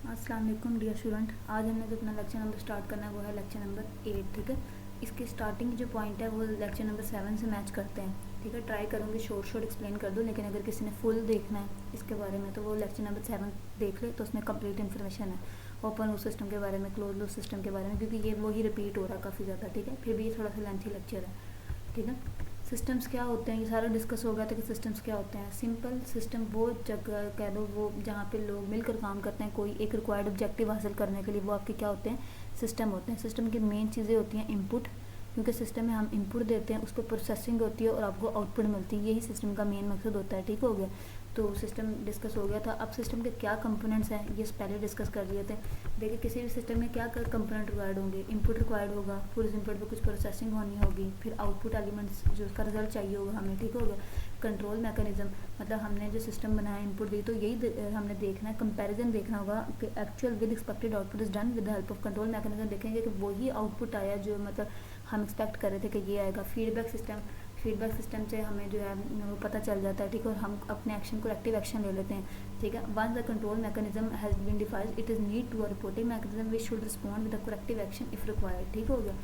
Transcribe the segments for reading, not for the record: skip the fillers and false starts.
अस्सलाम वालेकुम dear student. आज हमने जो अपना लेक्चर नंबर स्टार्ट करना है वो है लेक्चर नंबर 8। ठीक है, इसके स्टार्टिंग जो पॉइंट है वो लेक्चर नंबर 7 से मैच करते हैं। ठीक है, ट्राई करूँगी शॉर्ट एक्सप्लेन कर दूँ, लेकिन अगर किसी ने फुल देखना है इसके बारे में तो वो लेक्चर नंबर 7 देख ले, तो उसमें कंप्लीट इन्फॉर्मेशन है ओपन लूप सिस्टम के बारे में, क्लोज लूप सिस्टम के बारे में, क्योंकि ये वही रिपीट हो रहा है काफ़ी ज़्यादा। ठीक है, फिर भी ये थोड़ा सा लेंथी लेक्चर है। ठीक है, सिस्टम्स क्या होते हैं ये सारा डिस्कस हो गया था कि सिस्टम्स क्या होते हैं। सिंपल सिस्टम वो जगह कह दो वो जहाँ पे लोग मिलकर काम करते हैं कोई एक रिक्वायर्ड ऑब्जेक्टिव हासिल करने के लिए, वो आपके क्या होते हैं, सिस्टम होते हैं। सिस्टम की मेन चीज़ें होती हैं इनपुट, क्योंकि सिस्टम में हम इनपुट देते हैं, उस पर प्रोसेसिंग होती है और आपको आउटपुट मिलती है, यही सिस्टम का मेन मकसद होता है। ठीक हो गया, तो सिस्टम डिस्कस हो गया था। अब सिस्टम के क्या कंपोनेंट्स हैं ये पहले डिस्कस कर लिए थे। देखिए, किसी भी सिस्टम में क्या कंपोनेंट रिक्वायर्ड होंगे, इनपुट रिक्वायर्ड होगा, फिर उस इनपुट पे कुछ प्रोसेसिंग होनी होगी, फिर आउटपुट एलिमेंट्स जो उसका रिजल्ट चाहिए होगा हमें। ठीक हो गया, कंट्रोल मैकेनिज्म, मतलब हमने जो सिस्टम बनाया इनपुट दी तो यही हमने देखना है, कंपैरिजन देखना होगा कि actual with expected output is done with the help of control mechanism. देखेंगे कि वही आउटपुट आया जो मतलब हम एक्सपेक्ट कर रहे थे कि ये आएगा। फीडबैक सिस्टम से हमें जो है वो पता चल जाता है। ठीक है, और हम अपने एक्शन को एक्टिव एक्शन ले लेते हैं। ठीक है, once the control mechanism has been defined it is need to a reporting mechanism which should respond with the corrective action if required. ठीक हो गया,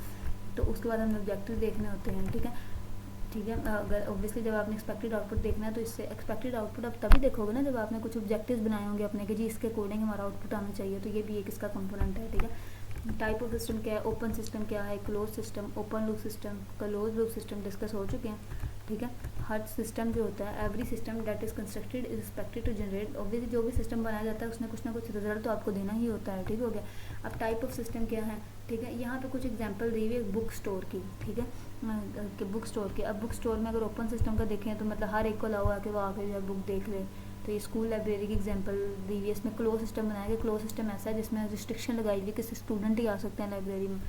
तो उसके बाद हमें ऑब्जेक्टिव देखने होते हैं। ठीक है, अगर ऑब्वियसली जब आपने एक्सपेक्टेड आउटपुट देखना है तो इससे एक्सपेक्टेड आउटपुट आप तभी देखोगे ना जब आपने कुछ ऑब्जेक्टिव्स बनाए होंगे अपने कि जी इसके अकॉर्डिंग हमारा आउटपुट आना चाहिए, तो ये भी एक इसका कंपोनेंट है। ठीक है, टाइप ऑफ सिस्टम क्या है, ओपन सिस्टम क्या है, close system, open loop system, close loop system discuss हो चुके हैं। ठीक है, हर सिस्टम जो होता है every system that is constructed is expected to generate, obviously जो भी सिस्टम बनाया जाता है उसने कुछ ना कुछ रिजल्ट तो आपको देना ही होता है। ठीक हो गया, अब टाइप ऑफ सिस्टम क्या है। ठीक है, यहाँ पे कुछ एग्जांपल दी हुई है बुक स्टोर की। ठीक है, कि बुक स्टोर की, अब बुक स्टोर में अगर ओपन सिस्टम का देखें तो मतलब हर एक को अलाउ है कि वो आके जो है बुक देख ले। तो ये स्कूल लाइब्रेरी की एग्जांपल दी हुई है। इसमें क्लोज सिस्टम बनाया गया। क्लोज सिस्टम ऐसा है जिसमें रिस्ट्रिक्शन लगाई हुई है कि स्टूडेंट ही आ सकते हैं लाइब्रेरी में।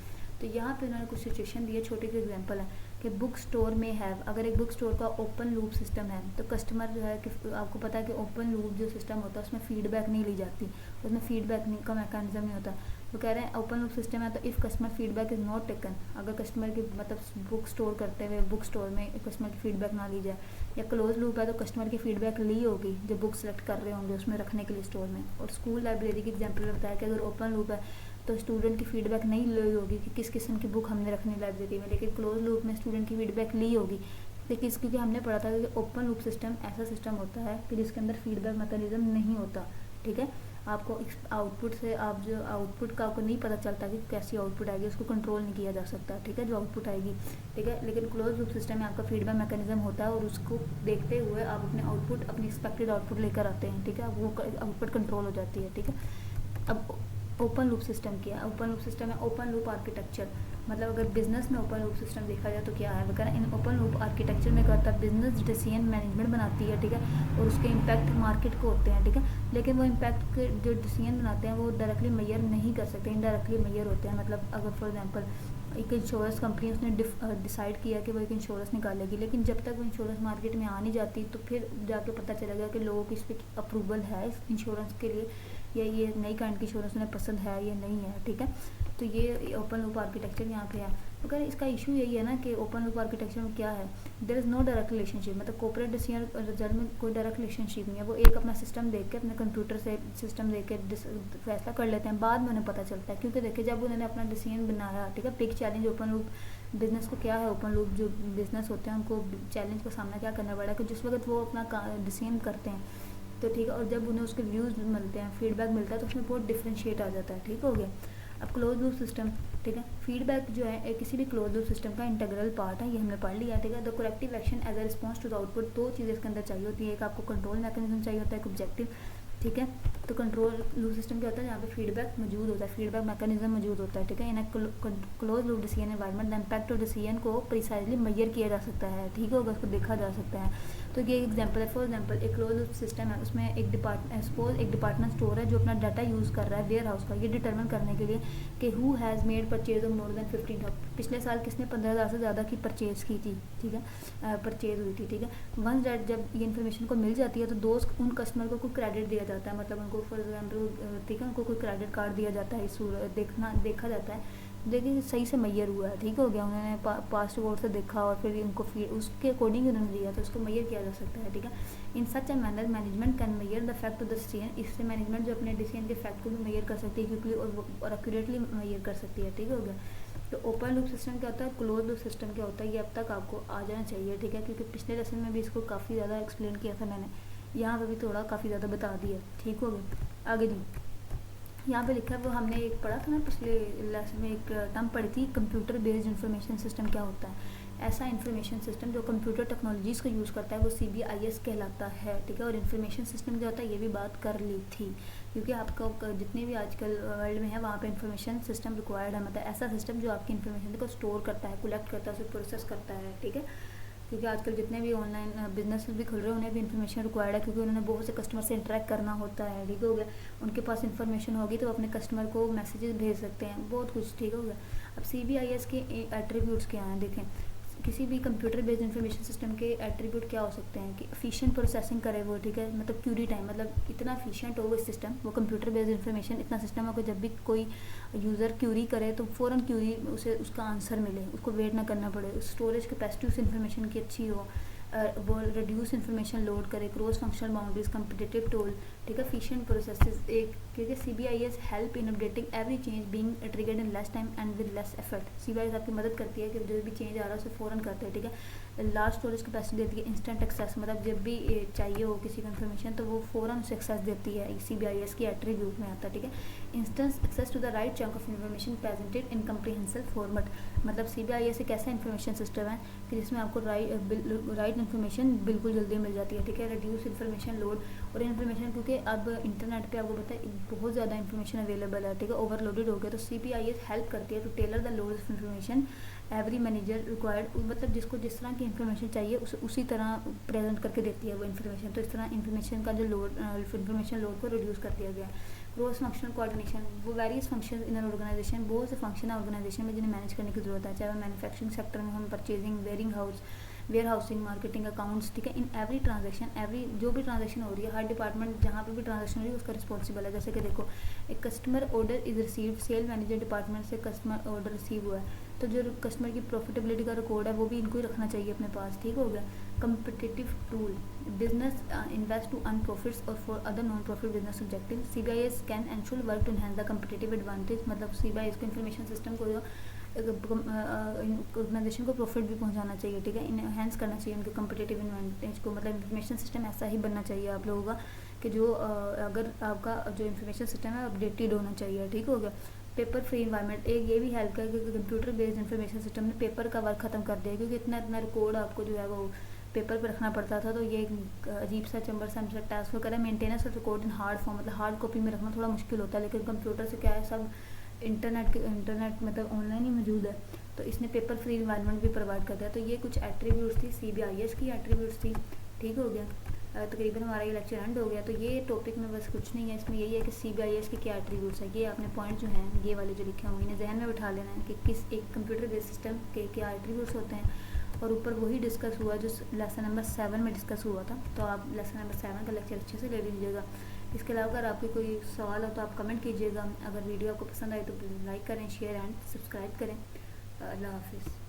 तो यहाँ पे उन्होंने कुछ सिचुएशन दी है, छोटी सी एग्जांपल है कि बुक स्टोर में हैव, अगर एक बुक स्टोर का ओपन लूप सिस्टम है तो कस्टमर जो है कि आपको पता है कि ओपन लूप जो सिस्टम होता है उसमें फीडबैक नहीं ली जाती, उसमें फीडबैक का मैकेनिज्म नहीं होता। वो कह रहे हैं ओपन लूप सिस्टम है तो if customer feedback is not taken, अगर कस्टमर की मतलब बुक स्टोर करते हुए बुक स्टोर में कस्टमर की फीडबैक ना ली जाए, या क्लोज लूप है तो कस्टमर की फीडबैक ली होगी जो बुक सेलेक्ट कर रहे होंगे उसमें रखने के लिए स्टोर में। और स्कूल लाइब्रेरी की एग्जाम्पल बताया कि अगर ओपन लूप है तो स्टूडेंट की फीडबैक नहीं ली होगी कि किस किस्म की बुक हमने रखनी लाइब्रेरी में, लेकिन क्लोज लूप में स्टूडेंट की फीडबैक ली होगी। लेकिन क्योंकि हमने पढ़ा था कि ओपन लूप सिस्टम ऐसा सिस्टम होता है कि जिसके अंदर फीडबैक मैकेनिज्म नहीं होता। ठीक है, आपको आउटपुट से आप जो आउटपुट का आपको नहीं पता चलता कि कैसी आउटपुट आएगी, उसको कंट्रोल नहीं किया जा सकता। ठीक है, जो आउटपुट आएगी। ठीक है, लेकिन क्लोज लूप सिस्टम में आपका फीडबैक मैकेनिज्म होता है और उसको देखते हुए आप अपने आउटपुट अपनी एक्सपेक्टेड आउटपुट लेकर आते हैं। ठीक है, वो आउटपुट कंट्रोल हो जाती है। ठीक है, अब ओपन लूप सिस्टम क्या है। ओपन लूप सिस्टम है ओपन लूप आर्किटेक्चर, मतलब अगर बिजनेस में ओपन लूप सिस्टम देखा जाए तो क्या है वगैरह। इन ओपन लूप आर्किटेक्चर में क्या होता है, बिजनेस डिसीजन मैनेजमेंट बनाती है। ठीक है, और उसके इम्पैक्ट मार्केट को होते हैं। ठीक है, लेकिन वो इम्पैक्ट के जो डिसीजन बनाते हैं वो डायरेक्टली मेजर नहीं कर सकते, इनडायरेक्टली मेजर होते हैं। मतलब अगर फॉर एग्जांपल एक इंश्योरेंस कंपनी उसने डिसाइड किया कि वो एक इंश्योरेंस निकालेगी, लेकिन जब तक वो इंश्योरेंस मार्केट में आ नहीं जाती तो फिर जाके पता चलेगा कि लोगों की इस पर अप्रूवल है इस इंश्योरेंस के लिए, या ये नई काइंड की इंश्योरेंस उन्हें पसंद है या नहीं है। ठीक है, तो ये ओपन लूप आर्किटेक्चर यहाँ पे है। तो अगर इसका इशू यही है ना कि ओपन लूप आर्किटेक्चर में क्या है, there is no direct relationship, मतलब कॉर्पोरेट डिसीजन रिजल्ट में कोई डायरेक्ट रिलेशनशिप नहीं है। वो एक अपना सिस्टम देख के अपने कंप्यूटर से सिस्टम देख के फैसला कर लेते हैं, बाद में उन्हें पता चलता है। क्योंकि देखिए जब उन्होंने अपना डिसीजन बनाया, ठीक है, big challenge open loop business को क्या है, ओपन लूप जो बिजनेस होते हैं उनको चैलेंज का सामना क्या करना पड़ा कि जिस वक्त वो अपना डिसीजन करते हैं तो ठीक है, और जब उन्हें उसके व्यूज़ मिलते हैं, फीडबैक मिलता है तो उसमें बहुत डिफ्रेंशिएट आ जाता है। ठीक हो गया, अब क्लोज लूप सिस्टम। ठीक है, फीडबैक जो है किसी भी क्लोज लूप सिस्टम का इंटीग्रल पार्ट है, ये हमने पढ़ लिया। ठीक है, the corrective action as a response to the output, दो चीज़ें इसके अंदर चाहिए होती है, एक आपको कंट्रोल मैकेनिज्म चाहिए होता है, एक ऑब्जेक्टिव। ठीक है, तो कंट्रोल लूप सिस्टम क्या होता है, यहाँ पे फीडबैक मौजूद होता है, फीडबैक मैकेनिज्म मौजूद होता है। ठीक है, in close loop decision environment the impact of decision को प्रिसाइजली मेजर किया जा सकता है। ठीक होगा, उसको देखा जा सकता है। तो ये एग्जांपल है, फॉर एग्जांपल एक क्लोज लूप सिस्टम है, उसमें एक सपोज एक डिपार्टमेंट स्टोर है जो अपना डाटा यूज़ कर रहा है वेयर हाउस का, ये डिटरमिन करने के लिए कि who has made purchase of more than 15,000, पिछले साल किसने 15,000 से ज़्यादा की परचेज की थी। ठीक है, परचेज हुई थी। ठीक है, वंस दैट जब ये इन्फॉर्मेशन को मिल जाती है तो दोस्त उन कस्टमर को कोई क्रेडिट दिया जाता है, मतलब उनको फॉर एग्जाम्पल ठीक है उनको कोई क्रेडिट कार्ड दिया जाता है, देखा जाता है देखिए सही से मैयर हुआ है, ठीक हो गया, उन्होंने पास्ट कोड से देखा और फिर उनको फिर उसके अकॉर्डिंग उन्होंने दिया, तो उसको मैयर किया जा सकता है, ठीक है। In such a manner management can measure the fact of the decision, इससे मैनेजमेंट जो अपने डिसीजन के फैक्ट को भी मैयर कर सकती है क्योंकि और एक्यूरेटली मैयर कर सकती है, ठीक हो गया। तो ओपन लूप सिस्टम क्या होता है, क्लोज लूप सिस्टम क्या होता है, ये अब तक आपको आ जाना चाहिए, ठीक है, क्योंकि पिछले लेसन में भी इसको काफ़ी ज़्यादा एक्सप्लेन किया था मैंने, यहाँ पे भी थोड़ा काफ़ी ज़्यादा बता दिया, ठीक हो गया। आगे जी, यहाँ पे लिखा है वो हमने एक पढ़ा था ना पिछले लेसन में, एक टर्म पढ़ी थी, कंप्यूटर बेस्ड इंफॉर्मेशन सिस्टम क्या होता है। ऐसा इंफॉर्मेशन सिस्टम जो कंप्यूटर टेक्नोलॉजीज़ का यूज़ करता है वो CBIS कहलाता है, ठीक है। और इन्फॉर्मेशन सिस्टम क्या होता है ये भी बात कर ली थी, क्योंकि आपका जितने भी आजकल वर्ल्ड में है वहाँ पे इंफॉर्मेशन सिस्टम रिक्वायर्ड है, मतलब ऐसा सिस्टम जो आपकी इन्फॉर्मेशन को स्टोर करता है, कलेक्ट करता है, उसे प्रोसेस करता है, ठीक है। क्योंकि आजकल जितने भी ऑनलाइन बिजनेस भी खुल रहे हैं उन्हें भी इन्फॉर्मेशन रिक्वायर्ड है, क्योंकि उन्होंने बहुत से कस्टमर से इंटरेक्ट करना होता है, ठीक हो गया। उनके पास इन्फॉर्मेशन होगी तो अपने कस्टमर को मैसेजेस भेज सकते हैं, बहुत कुछ, ठीक हो गया। अब CBIS के एट्रीब्यूट्स क्या हैं, देखें। किसी भी कंप्यूटर बेस्ड इंफॉर्मेशन सिस्टम के एट्रीब्यूट क्या हो सकते हैं कि एफिशिएंट प्रोसेसिंग करे वो, ठीक है, मतलब क्यूरी टाइम, मतलब इतना एफिशिएंट हो वो सिस्टम, वो कंप्यूटर बेस्ड इंफॉर्मेशन इतना सिस्टम है कि जब भी कोई यूज़र क्यूरी करे तो फ़ौरन क्यूरी उसे उसका आंसर मिले, उसको वेट ना करना पड़े। स्टोरेज कैपेसिटी उस इन्फॉर्मेशन की अच्छी हो, वो रिड्यूस इन्फॉर्मेशन लोड करे, cross functional boundaries, competitive tool, ठीक है, एफिशिएंट प्रोसेसेस एक, क्योंकि CBIS help in updating every change being triggered in less time and with less effort. CBIS आपकी मदद करती है कि जो भी चेंज आ रहा है उसे फ़ौरन करते हैं, ठीक है। लार्ज स्टोरेज कैपेसिटी देती है, इंस्टेंट एक्सेस, मतलब जब भी चाहिए हो किसी को इन्फॉर्मेशन तो वो फ़ौरन उसे एक्सेस देती है, CBIS की एट्रीब्यूट में आता है, ठीक है। Instance access to the right chunk of information presented in comprehensive format, मतलब CBIS एक ऐसा इन्फॉर्मेशन सिस्टम है कि जिसमें आपको राइट इन्फॉर्मेशन बिल्कुल जल्दी मिल जाती है, ठीक है। रिड्यूस इन्फॉर्मेशन लोड, और इन्फॉर्मेशन क्योंकि अब इंटरनेट पे आपको पता है बहुत ज़्यादा इन्फॉर्मेशन अवेलेबल है, ठीक है, ओवरलोडेड हो गया, तो CBIS हेल्प करती है to tailor the load of information every manager required, मतलब जिसको जिस तरह की इन्फॉर्मेशन चाहिए उसी तरह प्रेजेंट करके देती है वो इन्फॉर्मेशन, तो इस तरह इन्फॉर्मेशन का जो लोड इन्फॉर्मेशन लोड को रिड्यूस कर दिया गया है। क्रॉस फंक्शनल कोऑर्डिनेशन, वो various function in an organisation, बहुत से फंक्शन है ऑर्गेनाइजेशन में जिन्हें मैनेज करने की जरूरत है, चाहे वो मैन्युफैक्चरिंग सेक्टर में हम purchasing, warehousing, marketing, accounts, ठीक है। इन एवरी ट्रांजेक्शन, एवरी जो भी ट्रांजेक्शन हो रही है, हर डिपार्टमेंट जहाँ पे भी ट्रांजेक्शन हो रही है उसका रिस्पॉन्सिबल है। जैसे कि देखो, एक customer order is received, sale manager department से कस्टमर ऑर्डर रिसीव हुआ है, तो जो कस्टमर की प्रॉफिटेबिलिटी का रिकॉर्ड है वो भी इनको ही रखना चाहिए अपने पास, ठीक हो गया। competitive tool, business invest to earn profits or for other non-profit business objective, CBIS can and should work to enhance the competitive advantage, मतलब CBIS को इंफॉर्मेशन सिस्टम को जो ऑर्गेनाइजेशन को प्रॉफिट भी पहुंचाना चाहिए, ठीक है, इनहेंस करना चाहिए उनके कम्पिटिटिव एडवांटेज को, मतलब इंफॉर्मेशन सिस्टम ऐसा ही बनना चाहिए आप लोगों का कि जो अगर आपका जो इंफॉर्मेशन सिस्टम है अपडेटेड होना चाहिए, ठीक हो गया। पेपर फ्री इन्वायरमेंट, एक ये भी हेल्प है क्योंकि कंप्यूटर बेस्ड इंफॉर्मेशन सिस्टम ने पेपर का वर्क खत्म कर दिया, क्योंकि इतना इतना रिकॉर्ड आपको जो है वो पेपर पर रखना पड़ता था, तो ये एक अजीब सा चंबर सा टास्क करें, maintenance of record in hard form, मतलब हार्ड कॉपी में रखना थोड़ा मुश्किल होता है, लेकिन कंप्यूटर से क्या है सब इंटरनेट मतलब ऑनलाइन ही मौजूद है, तो इसने पेपर फ्री इन्वायरमेंट भी प्रोवाइड कर दिया। तो ये कुछ एट्रीब्यूट्स थी, CBIS की एट्रीब्यूट्स थी, ठीक हो गया। तकरीबन हमारा ये लेक्चर एंड हो गया। तो ये टॉपिक में बस कुछ नहीं है, इसमें यही है कि CBIS के क्या एट्रीब्यूट्स है, ये आपने पॉइंट जो हैं ये वाले जो लिखे होंगे इन्हें जहन में बिठा लेना है कि किस एक कंप्यूटर बेस्ड सिस्टम के क्या एट्रीब्यूट्स होते हैं, और ऊपर वही डिस्कस हुआ जो लेसन नंबर 7 में डिस्कस हुआ था, तो आप लेसन नंबर 7 का लेक्चर अच्छे से ले लीजिएगा। इसके अलावा अगर आपके कोई सवाल हो तो आप कमेंट कीजिएगा, अगर वीडियो आपको पसंद आए तो प्लीज़ लाइक करें, शेयर एंड सब्सक्राइब करें। अल्लाह हाफिज़।